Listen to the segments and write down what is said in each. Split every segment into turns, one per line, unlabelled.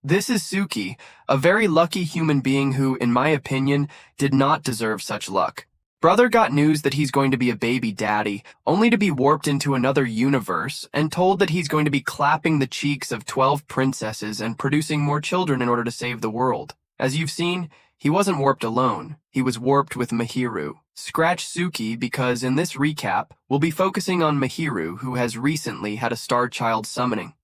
This is Suki, a very lucky human being who, in my opinion, did not deserve such luck. Brother got news that he's going to be a baby daddy, only to be warped into another universe and told that he's going to be clapping the cheeks of 12 princesses and producing more children in order to save the world. As you've seen, he wasn't warped alone. He was warped with Mahiru. Scratch Suki because in this recap, we'll be focusing on Mahiru, who has recently had a star child summoning.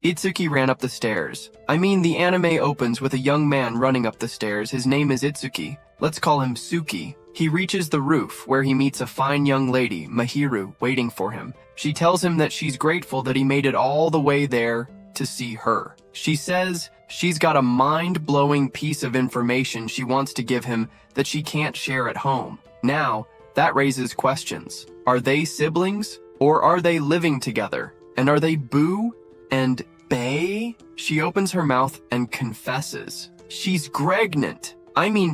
Itsuki ran up the stairs. The anime opens with a young man running up the stairs. His name is Itsuki. Let's call him Suki. He reaches the roof, where he meets a fine young lady, Mahiru, waiting for him. She tells him that she's grateful that he made it all the way there to see her. She says she's got a mind-blowing piece of information she wants to give him that she can't share at home. Now, that raises questions. Are they siblings? Or are they living together? And are they Boo and Bae? She opens her mouth and confesses. She's pregnant.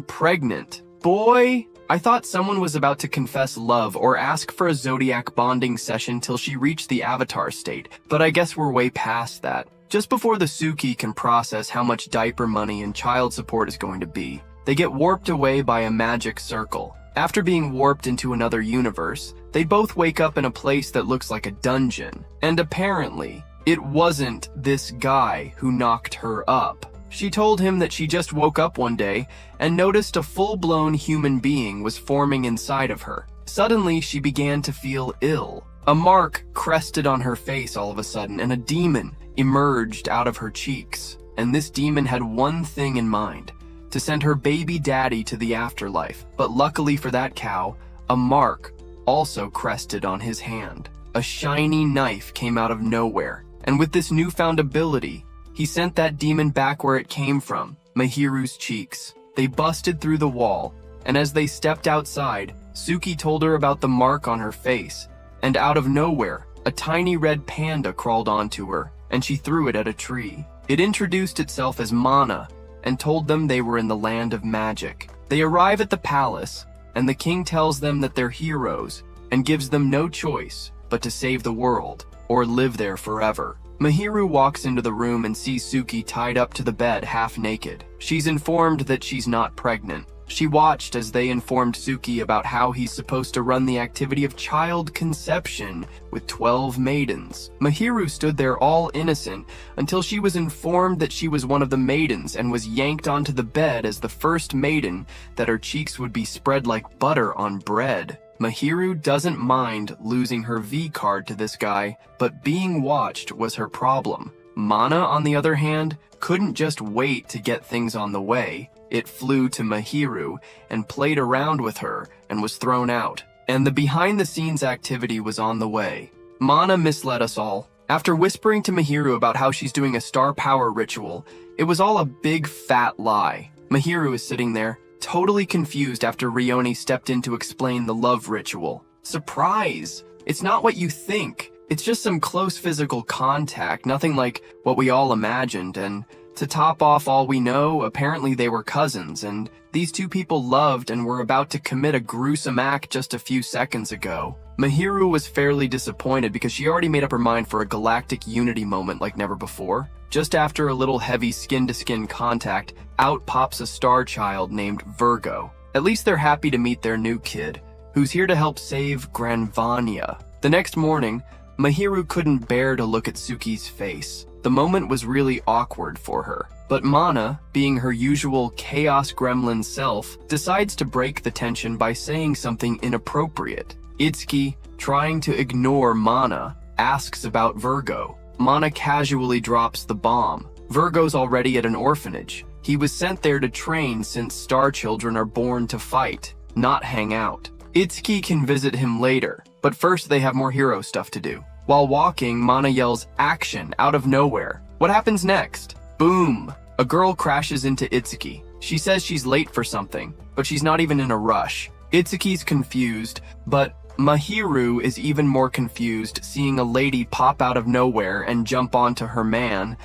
Pregnant. Boy, I thought someone was about to confess love or ask for a zodiac bonding session till she reached the avatar state, but I guess we're way past that. Just before the Suki can process how much diaper money and child support is going to be, they get warped away by a magic circle. After being warped into another universe, they both wake up in a place that looks like a dungeon. And apparently, it wasn't this guy who knocked her up. She told him that she just woke up one day and noticed a full-blown human being was forming inside of her. Suddenly, she began to feel ill. A mark crested on her face all of a sudden, and a demon emerged out of her cheeks. And this demon had one thing in mind: to send her baby daddy to the afterlife. But luckily for that cow, a mark also crested on his hand. A shiny knife came out of nowhere. And with this newfound ability, he sent that demon back where it came from, Mahiru's cheeks. They busted through the wall, and as they stepped outside, Suki told her about the mark on her face, and out of nowhere, a tiny red panda crawled onto her, and she threw it at a tree. It introduced itself as Mana, and told them they were in the land of magic. They arrive at the palace, and the king tells them that they're heroes, and gives them no choice but to save the world, or live there forever. Mahiru walks into the room and sees Suki tied up to the bed half naked. She's informed that she's not pregnant. She watched as they informed Suki about how he's supposed to run the activity of child conception with 12 maidens. Mahiru stood there all innocent until she was informed that she was one of the maidens and was yanked onto the bed as the first maiden, that her cheeks would be spread like butter on bread. Mahiru doesn't mind losing her V-card to this guy, but being watched was her problem. Mana, on the other hand, couldn't just wait to get things on the way. It flew to Mahiru and played around with her and was thrown out. And the behind-the-scenes activity was on the way. Mana misled us all. After whispering to Mahiru about how she's doing a star power ritual, it was all a big fat lie. Mahiru is sitting there, totally confused after Rioni stepped in to explain the love ritual. Surprise! It's not what you think. It's just some close physical contact, nothing like what we all imagined, and to top off all we know, apparently they were cousins, and these two people loved and were about to commit a gruesome act just a few seconds ago. Mahiru was fairly disappointed because she already made up her mind for a galactic unity moment like never before. Just after a little heavy skin-to-skin contact, out pops a star child named Virgo. At least they're happy to meet their new kid, who's here to help save Granvania. The next morning, Mahiru couldn't bear to look at Suki's face. The moment was really awkward for her. But Mana, being her usual chaos gremlin self, decides to break the tension by saying something inappropriate. Itsuki, trying to ignore Mana, asks about Virgo. Mana casually drops the bomb. Virgo's already at an orphanage. He was sent there to train since star children are born to fight, not hang out. Itsuki can visit him later, but first they have more hero stuff to do. While walking, Mana yells action out of nowhere. What happens next? Boom! A girl crashes into Itsuki. She says she's late for something, but she's not even in a rush. Itsuki's confused, but Mahiru is even more confused seeing a lady pop out of nowhere and jump onto her man.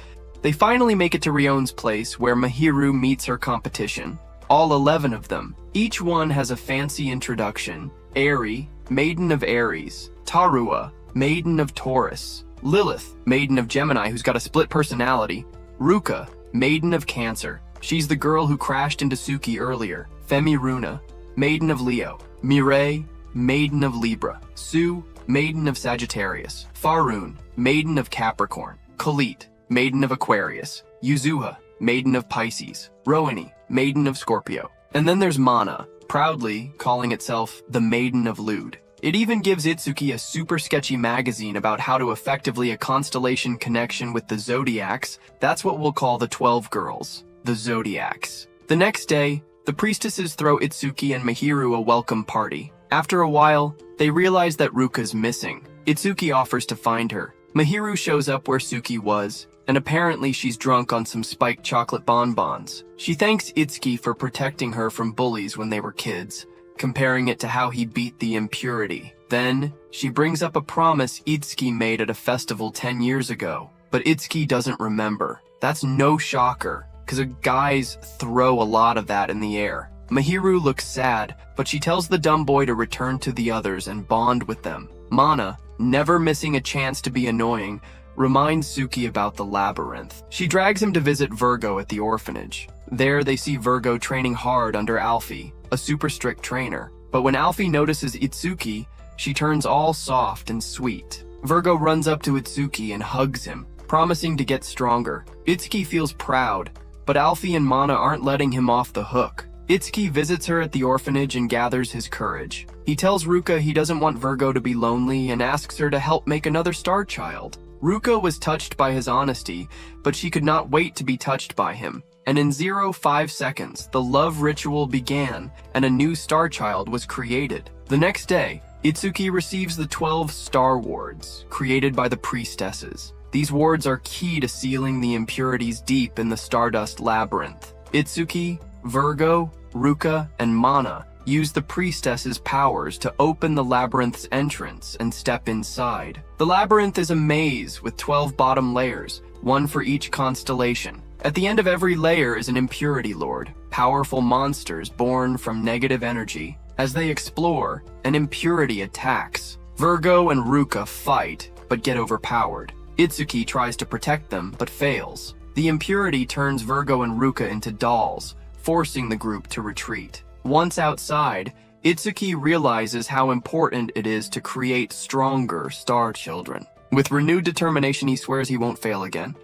They finally make it to Rion's place where Mahiru meets her competition. All 11 of them. Each one has a fancy introduction. Eri, Maiden of Aries. Tarua, Maiden of Taurus. Lilith, maiden of Gemini who's got a split personality. Ruka, maiden of Cancer. She's the girl who crashed into Suki earlier. Femi Runa, maiden of Leo. Mireille, maiden of Libra. Sue, maiden of Sagittarius. Faroon, maiden of Capricorn. Khalit, maiden of Aquarius. Yuzuha, maiden of Pisces. Rohini, maiden of Scorpio. And then there's Mana, proudly calling itself the Maiden of Lude. It even gives Itsuki a super sketchy magazine about how to effectively a constellation connection with the Zodiacs. That's what we'll call the 12 girls, the Zodiacs. The next day, the priestesses throw Itsuki and Mahiru a welcome party. After a while, they realize that Ruka's missing. Itsuki offers to find her. Mahiru shows up where Suki was, and apparently she's drunk on some spiked chocolate bonbons. She thanks Itsuki for protecting her from bullies when they were kids, comparing it to how he beat the impurity. Then, she brings up a promise Itsuki made at a festival 10 years ago, but Itsuki doesn't remember. That's no shocker, because guys throw a lot of that in the air. Mahiru looks sad, but she tells the dumb boy to return to the others and bond with them. Mana, never missing a chance to be annoying, reminds Suki about the labyrinth. She drags him to visit Virgo at the orphanage. There they see Virgo training hard under Alfie, a super strict trainer. But when Alfie notices Itsuki, she turns all soft and sweet. Virgo runs up to Itsuki and hugs him, promising to get stronger. Itsuki feels proud, but Alfie and Mana aren't letting him off the hook. Itsuki visits her at the orphanage and gathers his courage. He tells Ruka he doesn't want Virgo to be lonely and asks her to help make another star child. Ruka was touched by his honesty, but she could not wait to be touched by him. And in 0.5 seconds, the love ritual began, and a new star child was created. The next day, Itsuki receives the 12 star wards, created by the priestesses. These wards are key to sealing the impurities deep in the Stardust Labyrinth. Itsuki, Virgo, Ruka, and Mana use the priestess's powers to open the labyrinth's entrance and step inside. The labyrinth is a maze with 12 bottom layers, one for each constellation. At the end of every layer is an impurity lord, powerful monsters born from negative energy. As they explore, an impurity attacks. Virgo and Ruka fight, but get overpowered. Itsuki tries to protect them, but fails. The impurity turns Virgo and Ruka into dolls, forcing the group to retreat. Once outside, Itsuki realizes how important it is to create stronger star children. With renewed determination, he swears he won't fail again.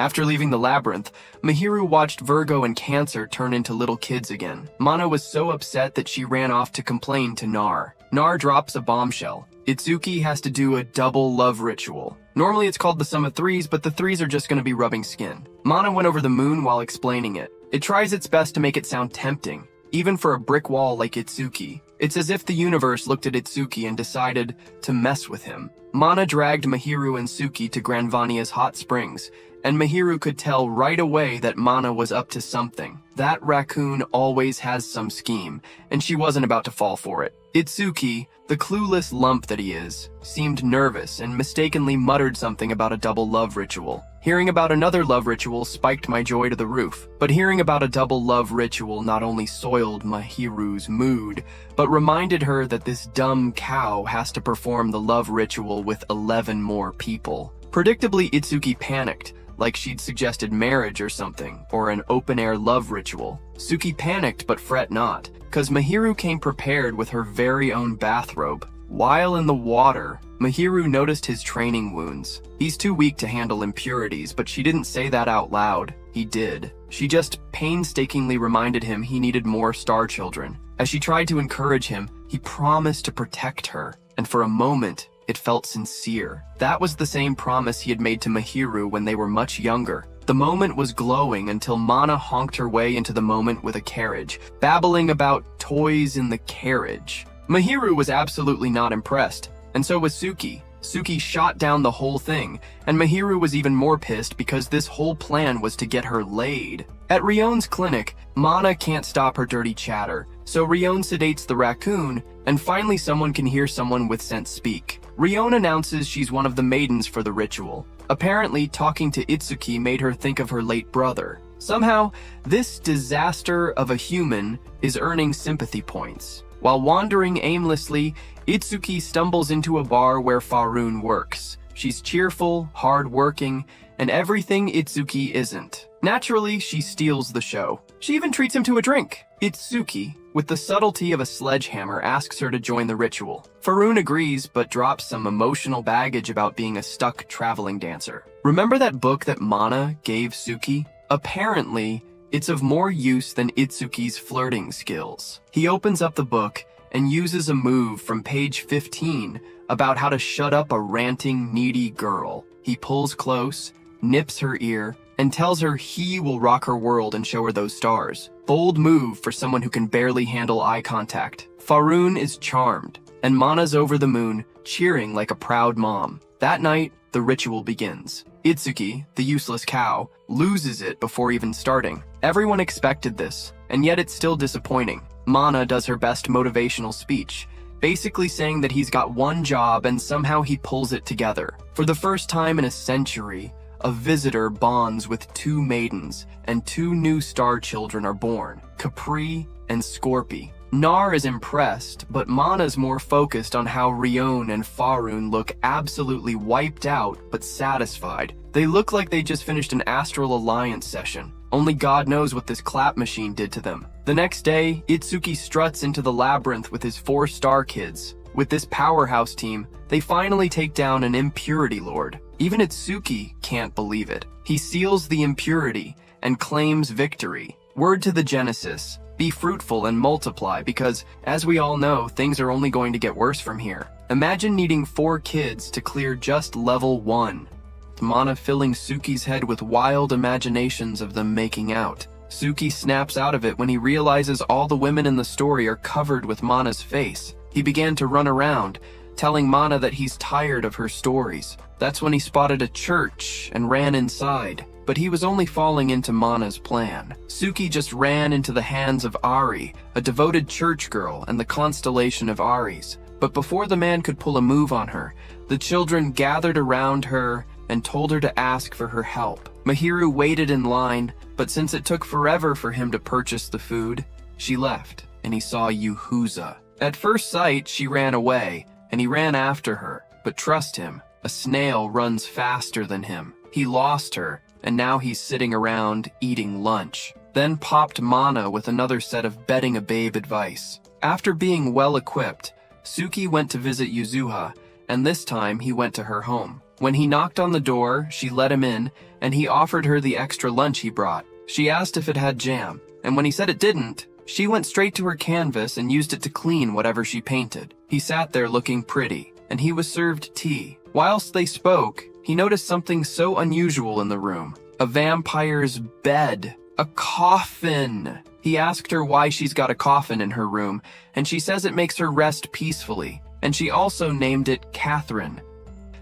After leaving the labyrinth, Mahiru watched Virgo and Cancer turn into little kids again. Mana was so upset that she ran off to complain to Nar. Nar drops a bombshell. Itsuki has to do a double love ritual. Normally it's called the Sum of Threes, but the threes are just going to be rubbing skin. Mana went over the moon while explaining it. It tries its best to make it sound tempting, even for a brick wall like Itsuki. It's as if the universe looked at Itsuki and decided to mess with him. Mana dragged Mahiru and Suki to Granvania's hot springs, and Mahiru could tell right away that Mana was up to something. That raccoon always has some scheme, and she wasn't about to fall for it. Itsuki, the clueless lump that he is, seemed nervous and mistakenly muttered something about a double love ritual. Hearing about another love ritual spiked my joy to the roof, but hearing about a double love ritual not only soiled Mahiru's mood, but reminded her that this dumb cow has to perform the love ritual with 11 more people. Predictably, Itsuki panicked, like she'd suggested marriage or something, or an open-air love ritual. Suki panicked but fret not, cause Mahiru came prepared with her very own bathrobe. While in the water, Mahiru noticed his training wounds. He's too weak to handle impurities, but she didn't say that out loud. He did. She just painstakingly reminded him he needed more star children. As she tried to encourage him, he promised to protect her, and for a moment, it felt sincere. That was the same promise he had made to Mahiru when they were much younger. The moment was glowing until Mana honked her way into the moment with a carriage, babbling about toys in the carriage. Mahiru was absolutely not impressed, and so was Suki. Suki shot down the whole thing, and Mahiru was even more pissed because this whole plan was to get her laid. At Rion's clinic, Mana can't stop her dirty chatter, so Rion sedates the raccoon, and finally someone can hear someone with sense speak. Rion announces she's one of the maidens for the ritual. Apparently, talking to Itsuki made her think of her late brother. Somehow, this disaster of a human is earning sympathy points. While wandering aimlessly, Itsuki stumbles into a bar where Faroon works. She's cheerful, hard-working, and everything Itsuki isn't. Naturally, she steals the show. She even treats him to a drink. Itsuki, with the subtlety of a sledgehammer, asks her to join the ritual. Faroon agrees, but drops some emotional baggage about being a stuck traveling dancer. Remember that book that Mana gave Suki? Apparently, it's of more use than Itsuki's flirting skills. He opens up the book and uses a move from page 15 about how to shut up a ranting, needy girl. He pulls close, nips her ear, and tells her he will rock her world and show her those stars. Bold move for someone who can barely handle eye contact. Faroon is charmed, and Mana's over the moon, cheering like a proud mom. That night, the ritual begins. Itsuki, the useless cow, loses it before even starting. Everyone expected this, and yet it's still disappointing. Mana does her best motivational speech, basically saying that he's got one job and somehow he pulls it together. For the first time in a century, a visitor bonds with two maidens, and two new star children are born, Capri and Scorpi. Nar is impressed, but Mana's more focused on how Rion and Faroon look absolutely wiped out but satisfied. They look like they just finished an Astral Alliance session. Only God knows what this clap machine did to them. The next day, Itsuki struts into the labyrinth with his 4 star kids. With this powerhouse team, they finally take down an impurity lord. Even Itsuki can't believe it. He seals the impurity and claims victory. Word to the Genesis, be fruitful and multiply, because, as we all know, things are only going to get worse from here. Imagine needing 4 kids to clear just level 1. Mana filling Suki's head with wild imaginations of them making out. Suki snaps out of it when he realizes all the women in the story are covered with Mana's face. He began to run around, telling Mana that he's tired of her stories. That's when he spotted a church and ran inside, but he was only falling into Mana's plan. Suki just ran into the hands of Ari, a devoted church girl and the constellation of Aries. But before the man could pull a move on her, the children gathered around her and told her to ask for her help. Mahiru waited in line, but since it took forever for him to purchase the food, she left, and he saw Yuhuza. At first sight, she ran away, and he ran after her. But trust him, a snail runs faster than him. He lost her, and now he's sitting around eating lunch. Then popped Mana with another set of betting a babe advice. After being well equipped, Suki went to visit Yuzuha, and this time he went to her home. When he knocked on the door, she let him in, and he offered her the extra lunch he brought. She asked if it had jam, and when he said it didn't, she went straight to her canvas and used it to clean whatever she painted. He sat there looking pretty, and he was served tea. Whilst they spoke, he noticed something so unusual in the room. A vampire's bed. A coffin. He asked her why she's got a coffin in her room, and she says it makes her rest peacefully, and she also named it Catherine.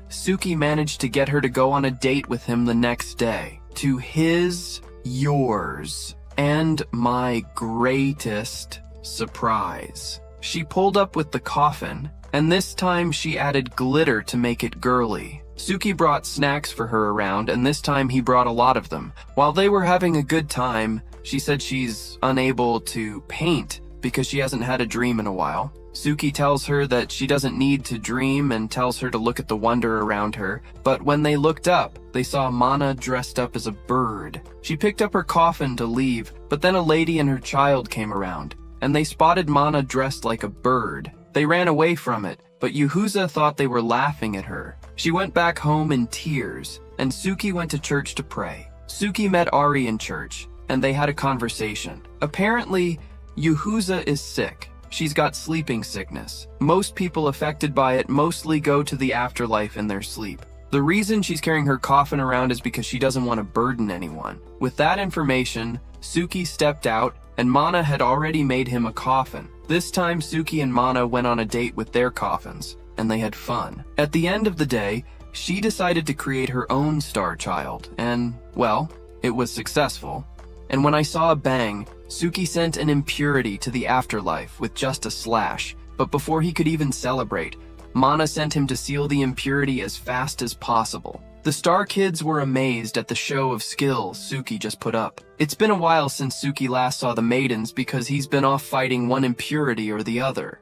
Suki managed to get her to go on a date with him the next day. To his, yours, and my greatest surprise. She pulled up with the coffin, and this time she added glitter to make it girly. Suki brought snacks for her around, and this time he brought a lot of them. While they were having a good time, she said she's unable to paint because she hasn't had a dream in a while. Suki tells her that she doesn't need to dream and tells her to look at the wonder around her, but when they looked up, they saw Mana dressed up as a bird. She picked up her coffin to leave, but then a lady and her child came around, and they spotted Mana dressed like a bird. They ran away from it, but Yuhuza thought they were laughing at her. She went back home in tears, and Suki went to church to pray. Suki met Ari in church, and they had a conversation. Apparently, Yuhuza is sick. She's got sleeping sickness. Most people affected by it mostly go to the afterlife in their sleep. The reason she's carrying her coffin around is because she doesn't want to burden anyone. With that information, Suki stepped out, and Mana had already made him a coffin. This time, Suki and Mana went on a date with their coffins, and they had fun. At the end of the day, she decided to create her own star child, and, well, it was successful. And when I saw a bang, Suki sent an impurity to the afterlife with just a slash, but before he could even celebrate, Mana sent him to seal the impurity as fast as possible. The Star Kids were amazed at the show of skill Suki just put up. It's been a while since Suki last saw the maidens because he's been off fighting one impurity or the other.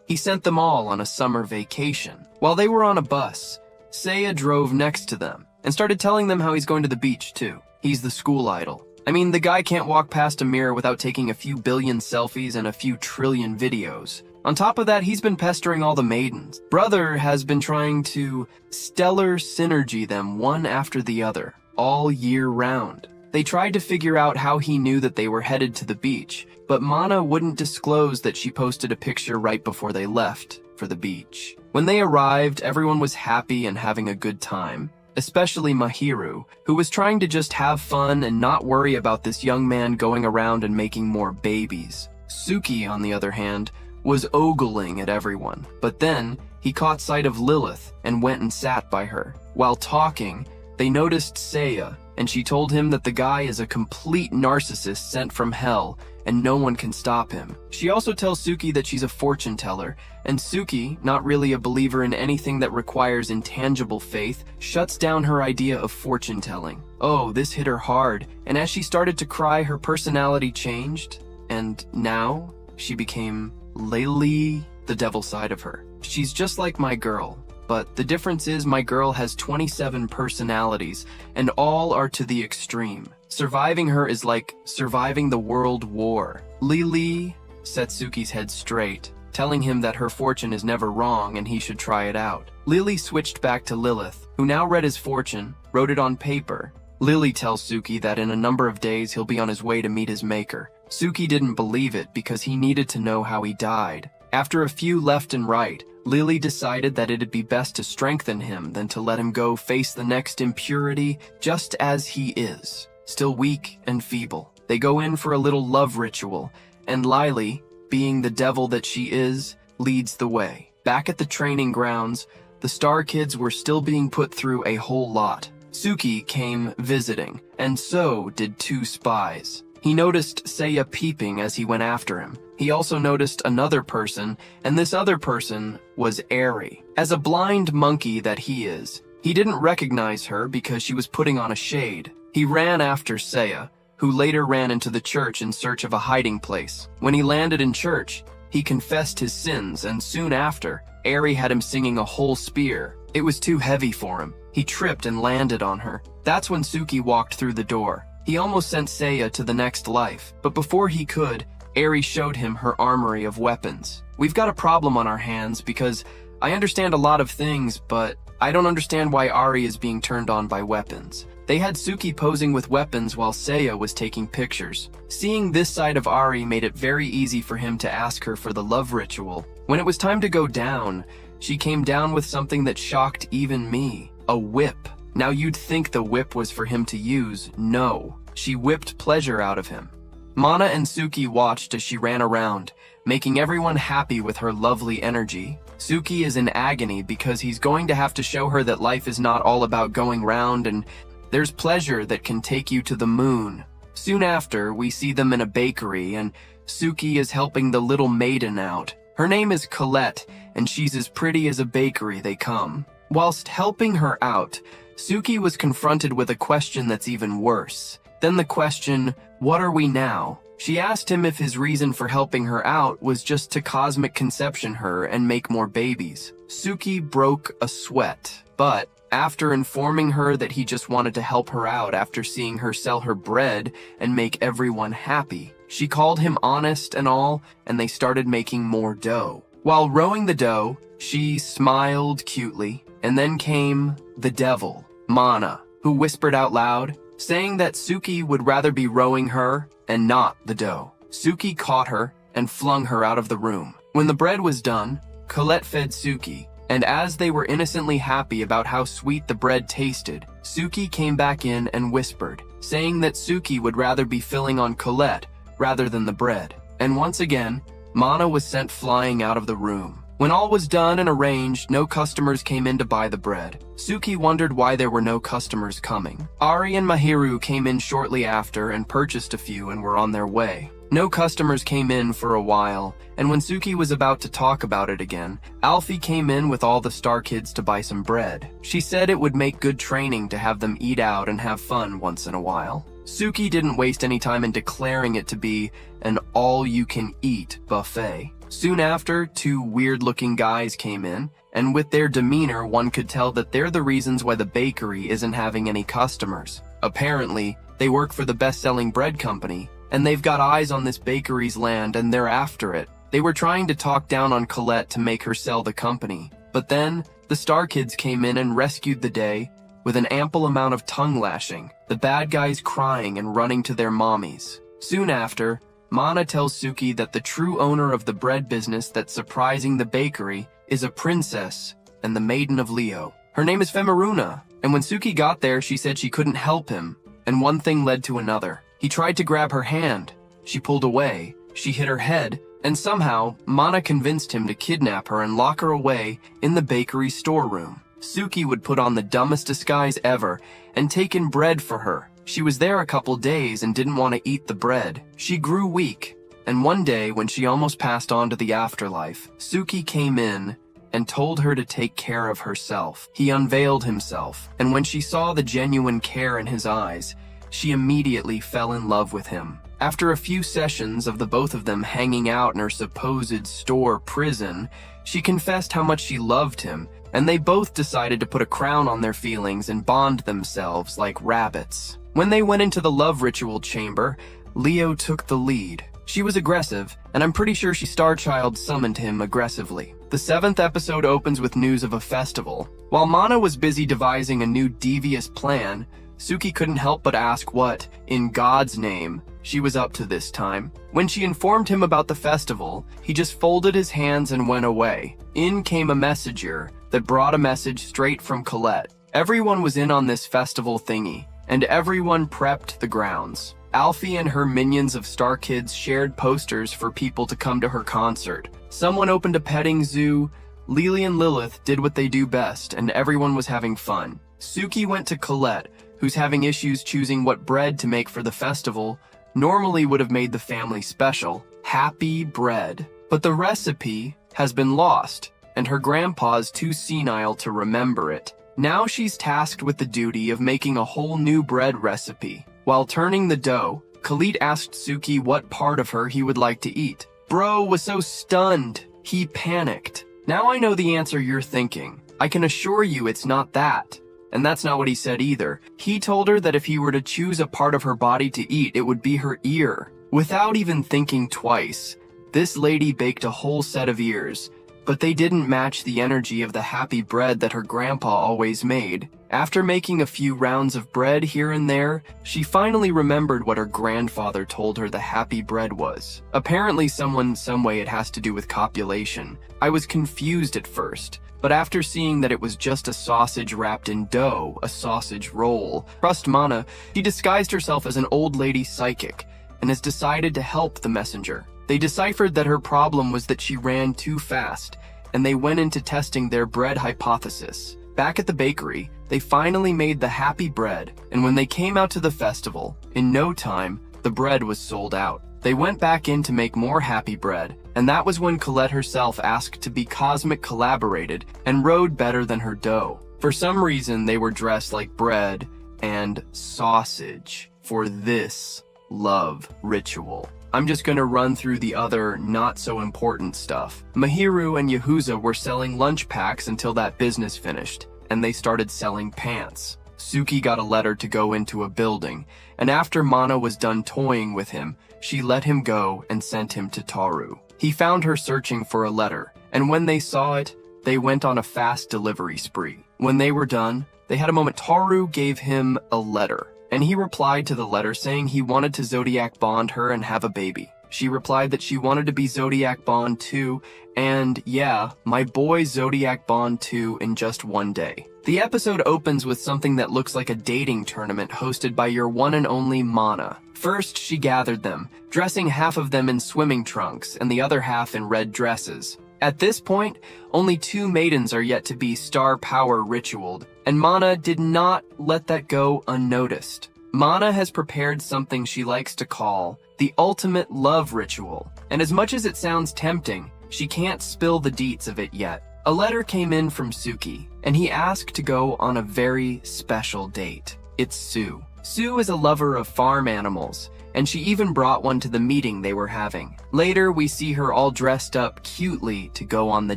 He sent them all on a summer vacation. While they were on a bus, Seiya drove next to them and started telling them how he's going to the beach too. He's the school idol. I mean, the guy can't walk past a mirror without taking a few billion selfies and a few trillion videos. On top of that, he's been pestering all the maidens. Brother has been trying to stellar synergy them one after the other, all year round. They tried to figure out how he knew that they were headed to the beach, but Mana wouldn't disclose that she posted a picture right before they left for the beach. When they arrived, everyone was happy and having a good time. Especially Mahiru, who was trying to just have fun and not worry about this young man going around and making more babies. Suki, on the other hand, was ogling at everyone, but then he caught sight of Lilith and went and sat by her. While talking, they noticed Seiya, and she told him that the guy is a complete narcissist sent from hell and no one can stop him. She also tells Suki that she's a fortune teller, and Suki, not really a believer in anything that requires intangible faith, shuts down her idea of fortune telling. Oh, this hit her hard, and as she started to cry, her personality changed, and now she became Laylee, the devil side of her. She's just like my girl, but the difference is my girl has 27 personalities, and all are to the extreme. Surviving her is like surviving the World War. Lily set Suki's head straight, telling him that her fortune is never wrong and he should try it out. Lily switched back to Lilith, who now read his fortune, wrote it on paper. Lily tells Suki that in a number of days he'll be on his way to meet his maker. Suki didn't believe it because he needed to know how he died. After a few left and right, Lily decided that it'd be best to strengthen him than to let him go face the next impurity just as he is. Still weak and feeble. They go in for a little love ritual, and Lily, being the devil that she is, leads the way. Back at the training grounds, the Star Kids were still being put through a whole lot. Suki came visiting, and so did two spies. He noticed Seiya peeping as he went after him. He also noticed another person, and this other person was Eri. As a blind monkey that he is, he didn't recognize her because she was putting on a shade. He ran after Seiya, who later ran into the church in search of a hiding place. When he landed in church, he confessed his sins, and soon after, Eri had him singing a whole spear. It was too heavy for him. He tripped and landed on her. That's when Suki walked through the door. He almost sent Seiya to the next life, but before he could, Eri showed him her armory of weapons. We've got a problem on our hands because I understand a lot of things, but I don't understand why Ari is being turned on by weapons. They had Suki posing with weapons while Seiya was taking pictures. Seeing this side of Ari made it very easy for him to ask her for the love ritual. When it was time to go down, she came down with something that shocked even me. A whip. Now you'd think the whip was for him to use. No. She whipped pleasure out of him. Mana and Suki watched as she ran around, making everyone happy with her lovely energy. Suki is in agony because he's going to have to show her that life is not all about going round and there's pleasure that can take you to the moon. Soon after, we see them in a bakery and Suki is helping the little maiden out. Her name is Colette and she's as pretty as a bakery they come. Whilst helping her out, Suki was confronted with a question that's even worse. Then the question, what are we now? She asked him if his reason for helping her out was just to cosmic conception her and make more babies. Suki broke a sweat, but after informing her that he just wanted to help her out after seeing her sell her bread and make everyone happy, she called him honest and all, and they started making more dough. While rowing the dough, she smiled cutely, and then came the devil, Mana, who whispered out loud, saying that Suki would rather be rowing her and not the dough. Suki caught her and flung her out of the room. When the bread was done, Colette fed Suki, and as they were innocently happy about how sweet the bread tasted, Suki came back in and whispered, saying that Suki would rather be filling on Colette rather than the bread. And once again, Mana was sent flying out of the room. When all was done and arranged, no customers came in to buy the bread. Suki wondered why there were no customers coming. Ari and Mahiru came in shortly after and purchased a few and were on their way. No customers came in for a while, and when Suki was about to talk about it again, Alfie came in with all the Star Kids to buy some bread. She said it would make good training to have them eat out and have fun once in a while. Suki didn't waste any time in declaring it to be an all-you-can-eat buffet. Soon after, two weird-looking guys came in, and with their demeanor one could tell that they're the reasons why the bakery isn't having any customers. Apparently, they work for the best-selling bread company, and they've got eyes on this bakery's land and they're after it. They were trying to talk down on Colette to make her sell the company. But then, the Star Kids came in and rescued the day with an ample amount of tongue lashing, the bad guys crying and running to their mommies. Soon after, Mana tells Suki that the true owner of the bread business that's surprising the bakery is a princess and the maiden of Leo. Her name is Femaruna, and when Suki got there, she said she couldn't help him, and one thing led to another. He tried to grab her hand. She pulled away. She hit her head, and somehow, Mana convinced him to kidnap her and lock her away in the bakery storeroom. Suki would put on the dumbest disguise ever and take in bread for her. She was there a couple days and didn't want to eat the bread. She grew weak, and one day when she almost passed on to the afterlife, Suki came in and told her to take care of herself. He unveiled himself, and when she saw the genuine care in his eyes, she immediately fell in love with him. After a few sessions of the both of them hanging out in her supposed store prison, she confessed how much she loved him, and they both decided to put a crown on their feelings and bond themselves like rabbits. When they went into the love ritual chamber, Leo took the lead. She was aggressive, and I'm pretty sure Starchild summoned him aggressively. The 7th episode opens with news of a festival. While Mana was busy devising a new devious plan, Suki couldn't help but ask what, in God's name, she was up to this time. When she informed him about the festival, he just folded his hands and went away. In came a messenger that brought a message straight from Colette. Everyone was in on this festival thingy, and everyone prepped the grounds. Alfie and her minions of Star Kids shared posters for people to come to her concert. Someone opened a petting zoo. Lily and Lilith did what they do best, and everyone was having fun. Suki went to Colette, who's having issues choosing what bread to make for the festival. Normally would have made the family special, happy bread. But the recipe has been lost, and her grandpa's too senile to remember it. Now she's tasked with the duty of making a whole new bread recipe. While turning the dough, Khalid asked Suki what part of her he would like to eat. Bro was so stunned, he panicked. Now I know the answer you're thinking. I can assure you it's not that. And that's not what he said either. He told her that if he were to choose a part of her body to eat, it would be her ear. Without even thinking twice, this lady baked a whole set of ears, but they didn't match the energy of the happy bread that her grandpa always made. After making a few rounds of bread here and there, she finally remembered what her grandfather told her the happy bread was. Apparently some way it has to do with copulation. I was confused at first, but after seeing that it was just a sausage wrapped in dough, a sausage roll, trust Mana, she disguised herself as an old lady psychic and has decided to help the messenger. They deciphered that her problem was that she ran too fast, and they went into testing their bread hypothesis. Back at the bakery, they finally made the happy bread, and when they came out to the festival, in no time, the bread was sold out. They went back in to make more happy bread, and that was when Colette herself asked to be cosmic collaborated and rode better than her dough. For some reason, they were dressed like bread and sausage for this love ritual. I'm just gonna run through the other not-so-important stuff. Mahiru and Yahuza were selling lunch packs until that business finished, and they started selling pants. Suki got a letter to go into a building, and after Mana was done toying with him, she let him go and sent him to Taru. He found her searching for a letter, and when they saw it, they went on a fast delivery spree. When they were done, they had a moment. Taru gave him a letter, and he replied to the letter saying he wanted to Zodiac bond her and have a baby. She replied that she wanted to be Zodiac bond too, and yeah, my boy Zodiac bond too in just one day. The episode opens with something that looks like a dating tournament hosted by your one and only Mana. First, she gathered them, dressing half of them in swimming trunks and the other half in red dresses. At this point, only 2 maidens are yet to be star power ritualed, and Mana did not let that go unnoticed. Mana has prepared something she likes to call the ultimate love ritual, and as much as it sounds tempting, she can't spill the deets of it yet. A letter came in from Suki, and he asked to go on a very special date. It's Sue. Sue is a lover of farm animals, and she even brought one to the meeting they were having. Later, we see her all dressed up cutely to go on the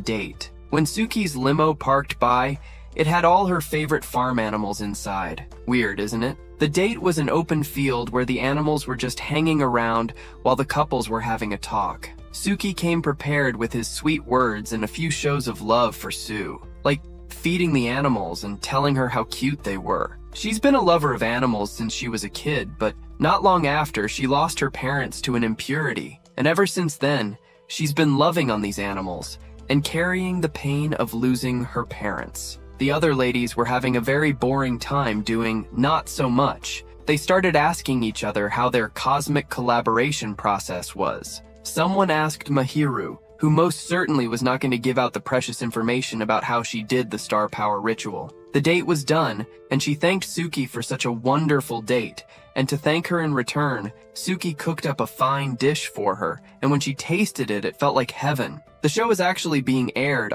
date. When Suki's limo parked by, it had all her favorite farm animals inside. Weird, isn't it? The date was an open field where the animals were just hanging around while the couples were having a talk. Suki came prepared with his sweet words and a few shows of love for Sue, like feeding the animals and telling her how cute they were. She's been a lover of animals since she was a kid, but not long after, she lost her parents to an impurity, and ever since then, she's been loving on these animals and carrying the pain of losing her parents. The other ladies were having a very boring time doing not so much. They started asking each other how their cosmic collaboration process was. Someone asked Mahiru, who most certainly was not going to give out the precious information about how she did the star power ritual. The date was done, and she thanked Suki for such a wonderful date, and to thank her in return, Suki cooked up a fine dish for her, and when she tasted it, it felt like heaven. The show is actually being aired.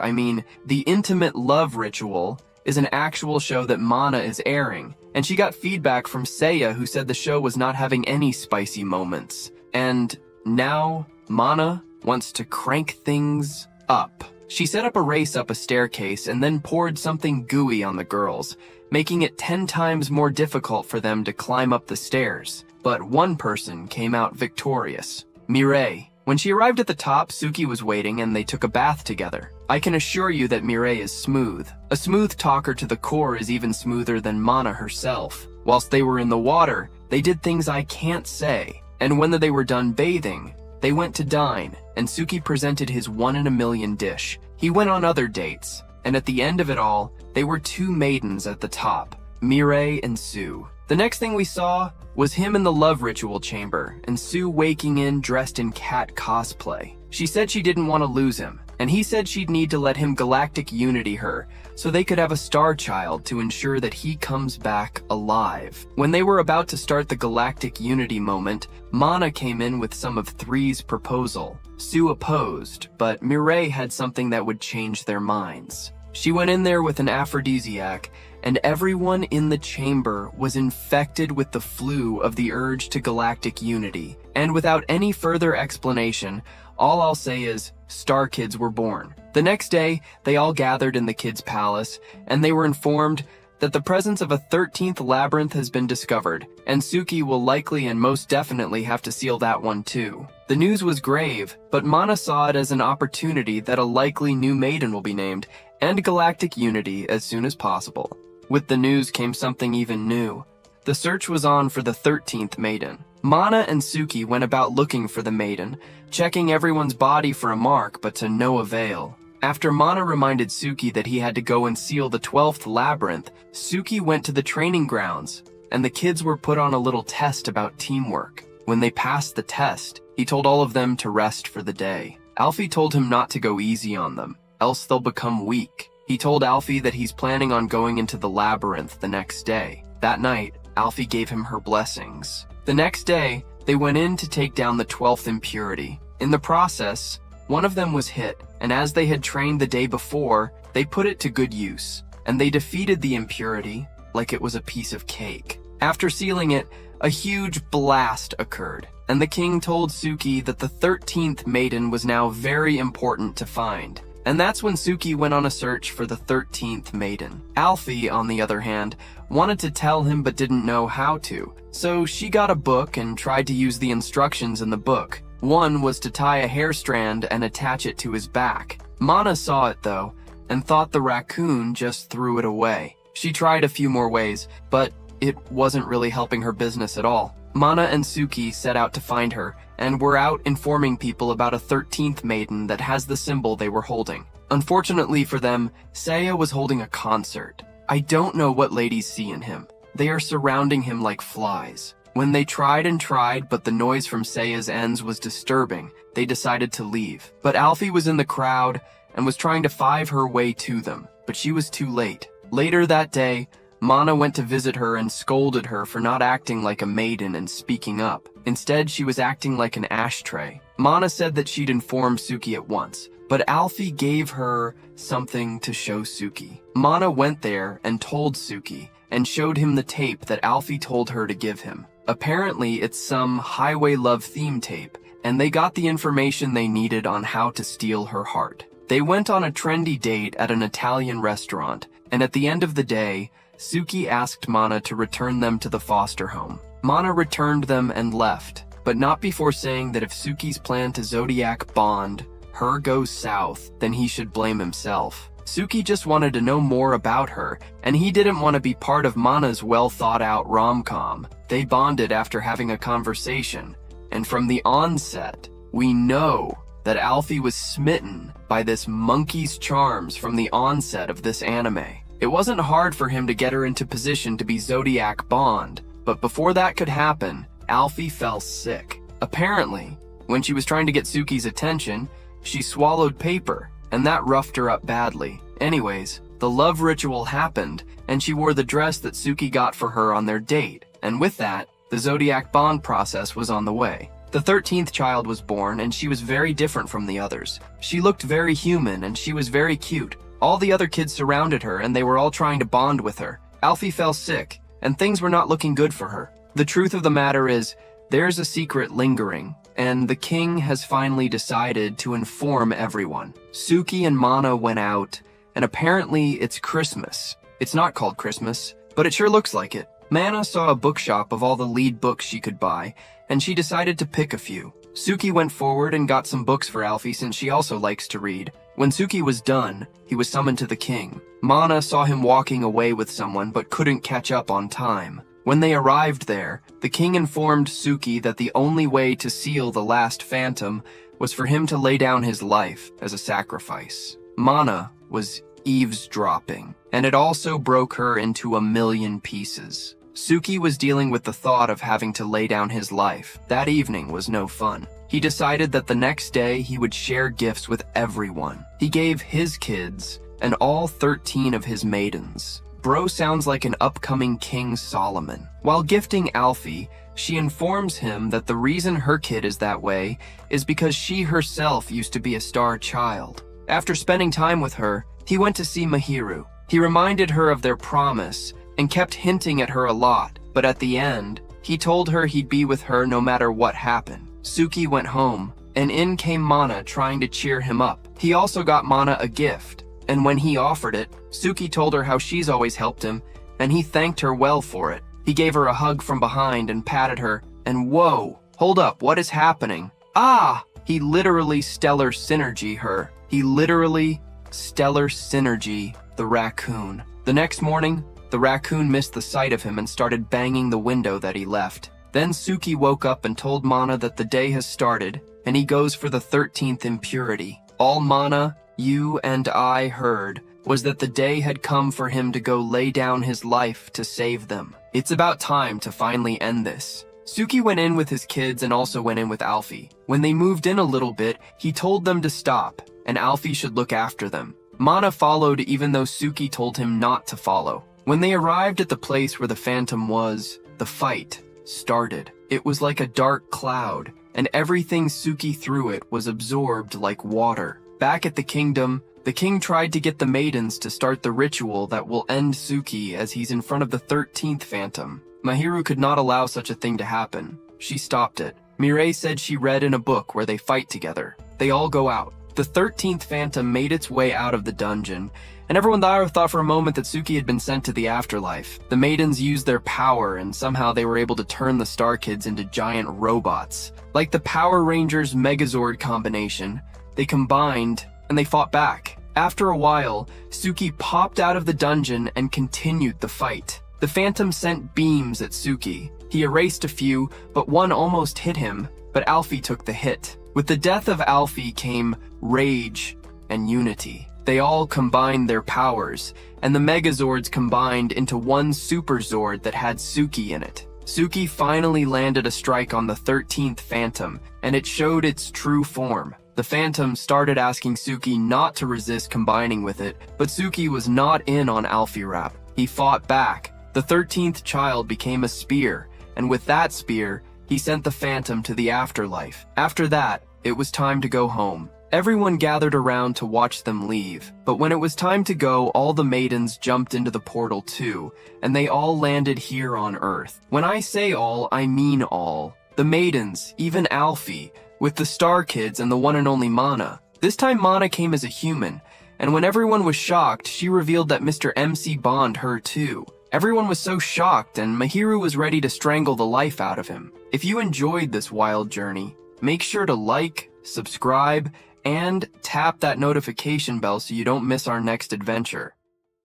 The Intimate Love Ritual is an actual show that Mana is airing, and she got feedback from Seiya, who said the show was not having any spicy moments. And now, Mana wants to crank things up. She set up a race up a staircase and then poured something gooey on the girls, making it 10 times more difficult for them to climb up the stairs. But one person came out victorious, Mireille. When she arrived at the top, Suki was waiting and they took a bath together. I can assure you that Mireille is smooth. A smooth talker to the core is even smoother than Mana herself. Whilst they were in the water, they did things I can't say. And when they were done bathing, they went to dine, and Suki presented his 1-in-a-million dish. He went on other dates, and at the end of it all, they were 2 maidens at the top, Mireille and Sue. The next thing we saw was him in the love ritual chamber, and Sue waking in dressed in cat cosplay. She said she didn't want to lose him, and he said she'd need to let him galactic unity her, so they could have a star child to ensure that he comes back alive. When they were about to start the galactic unity moment, Mana came in with some of 3's proposal. Sue opposed, but Mireille had something that would change their minds. She went in there with an aphrodisiac, and everyone in the chamber was infected with the flu of the urge to galactic unity. And without any further explanation, all I'll say is, Star Kids were born. The next day, they all gathered in the kids' palace, and they were informed that the presence of a 13th labyrinth has been discovered, and Suki will likely and most definitely have to seal that one too. The news was grave, but Mana saw it as an opportunity that a likely new maiden will be named, and galactic unity as soon as possible. With the news came something even new. The search was on for the 13th maiden. Mana and Suki went about looking for the maiden, checking everyone's body for a mark, but to no avail. After Mana reminded Suki that he had to go and seal the 12th labyrinth, Suki went to the training grounds, and the kids were put on a little test about teamwork. When they passed the test, he told all of them to rest for the day. Alfie told him not to go easy on them, else they'll become weak. He told Alfie that he's planning on going into the labyrinth the next day. That night, Alfie gave him her blessings. The next day, they went in to take down the 12th impurity. In the process, one of them was hit, and as they had trained the day before, they put it to good use, and they defeated the impurity like it was a piece of cake. After sealing it, a huge blast occurred, and the king told Suki that the 13th maiden was now very important to find. And that's when Suki went on a search for the 13th maiden. Alfie, on the other hand, wanted to tell him but didn't know how to. So she got a book and tried to use the instructions in the book. One was to tie a hair strand and attach it to his back. Mana saw it though, and thought the raccoon just threw it away. She tried a few more ways, but it wasn't really helping her business at all. Mana and Suki set out to find her, and were out informing people about a 13th maiden that has the symbol they were holding. Unfortunately for them, Seiya was holding a concert. I don't know what ladies see in him. They are surrounding him like flies. When they tried and tried, but the noise from Seiya's ends was disturbing, they decided to leave. But Alfie was in the crowd and was trying to five her way to them, but she was too late. Later that day, Mana went to visit her and scolded her for not acting like a maiden and speaking up. Instead, she was acting like an ashtray. Mana said that she'd inform Suki at once, but Alfie gave her something to show Suki. Mana went there and told Suki, and showed him the tape that Alfie told her to give him. Apparently, it's some Highway Love theme tape, and they got the information they needed on how to steal her heart. They went on a trendy date at an Italian restaurant, and at the end of the day, Suki asked Mana to return them to the foster home. Mana returned them and left, but not before saying that if Suki's plan to zodiac bond her goes south, then he should blame himself. Suki just wanted to know more about her, and he didn't want to be part of Mana's well-thought-out rom-com. They bonded after having a conversation, and from the onset, we know that Alfie was smitten by this monkey's charms from the onset of this anime. It wasn't hard for him to get her into position to be Zodiac Bond, but before that could happen, Alfie fell sick. Apparently, when she was trying to get Suki's attention, she swallowed paper, and that roughed her up badly. Anyways, the love ritual happened, and she wore the dress that Suki got for her on their date, and with that, the Zodiac Bond process was on the way. The 13th child was born, and she was very different from the others. She looked very human, and she was very cute. All the other kids surrounded her, and they were all trying to bond with her. Alfie fell sick, and things were not looking good for her. The truth of the matter is, there's a secret lingering, and the king has finally decided to inform everyone. Suki and Mana went out, and apparently it's Christmas. It's not called Christmas, but it sure looks like it. Mana saw a bookshop of all the lead books she could buy, and she decided to pick a few. Suki went forward and got some books for Alfie since she also likes to read. When Suki was done, he was summoned to the king. Mana saw him walking away with someone but couldn't catch up on time. When they arrived there, the king informed Suki that the only way to seal the last phantom was for him to lay down his life as a sacrifice. Mana was eavesdropping, and it also broke her into 1,000,000 pieces. Suki was dealing with the thought of having to lay down his life. That evening was no fun. He decided that the next day he would share gifts with everyone. He gave his kids and all 13 of his maidens. Bro sounds like an upcoming King Solomon. While gifting Alfie, she informs him that the reason her kid is that way is because she herself used to be a star child. After spending time with her, he went to see Mahiru. He reminded her of their promise and kept hinting at her a lot, but at the end, he told her he'd be with her no matter what happened. Suki went home, and in came Mana trying to cheer him up. He also got Mana a gift, and when he offered it, Suki told her how she's always helped him, and he thanked her well for it. He gave her a hug from behind and patted her, and whoa, hold up, what is happening? Ah! He literally stellar synergy her. He literally stellar synergy the raccoon. The next morning, the raccoon missed the sight of him and started banging the window that he left. Then Suki woke up and told Mana that the day has started, and he goes for the 13th impurity. All Mana, you and I heard was that the day had come for him to go lay down his life to save them. It's about time to finally end this. Suki went in with his kids and also went in with Alfie. When they moved in a little bit, he told them to stop, and Alfie should look after them. Mana followed even though Suki told him not to follow. When they arrived at the place where the phantom was, the fight started. It was like a dark cloud, and everything Suki threw it was absorbed like water. Back at the kingdom, the king tried to get the maidens to start the ritual that will end Suki as he's in front of the 13th phantom. Mahiru could not allow such a thing to happen. She stopped it. Mireille said she read in a book where they fight together. They all go out. The 13th phantom made its way out of the dungeon, and everyone there thought for a moment that Suki had been sent to the afterlife. The maidens used their power, and somehow they were able to turn the Star Kids into giant robots. Like the Power Rangers Megazord combination, they combined, and they fought back. After a while, Suki popped out of the dungeon and continued the fight. The phantom sent beams at Suki. He erased a few, but one almost hit him, but Alfie took the hit. With the death of Alfie came rage and unity. They all combined their powers, and the Megazords combined into one Super Zord that had Suki in it. Suki finally landed a strike on the 13th Phantom, and it showed its true form. The Phantom started asking Suki not to resist combining with it, but Suki was not in on Alfie Rap. He fought back. The 13th child became a spear, and with that spear, he sent the Phantom to the afterlife. After that, it was time to go home. Everyone gathered around to watch them leave, but when it was time to go, all the maidens jumped into the portal too, and they all landed here on Earth. When I say all, I mean all. The maidens, even Alfie, with the Star Kids and the one and only Mana. This time Mana came as a human, and when everyone was shocked, she revealed that Mr. MC Bond her too. Everyone was so shocked, and Mahiru was ready to strangle the life out of him. If you enjoyed this wild journey, make sure to like, subscribe, and tap that notification bell so you don't miss our next adventure.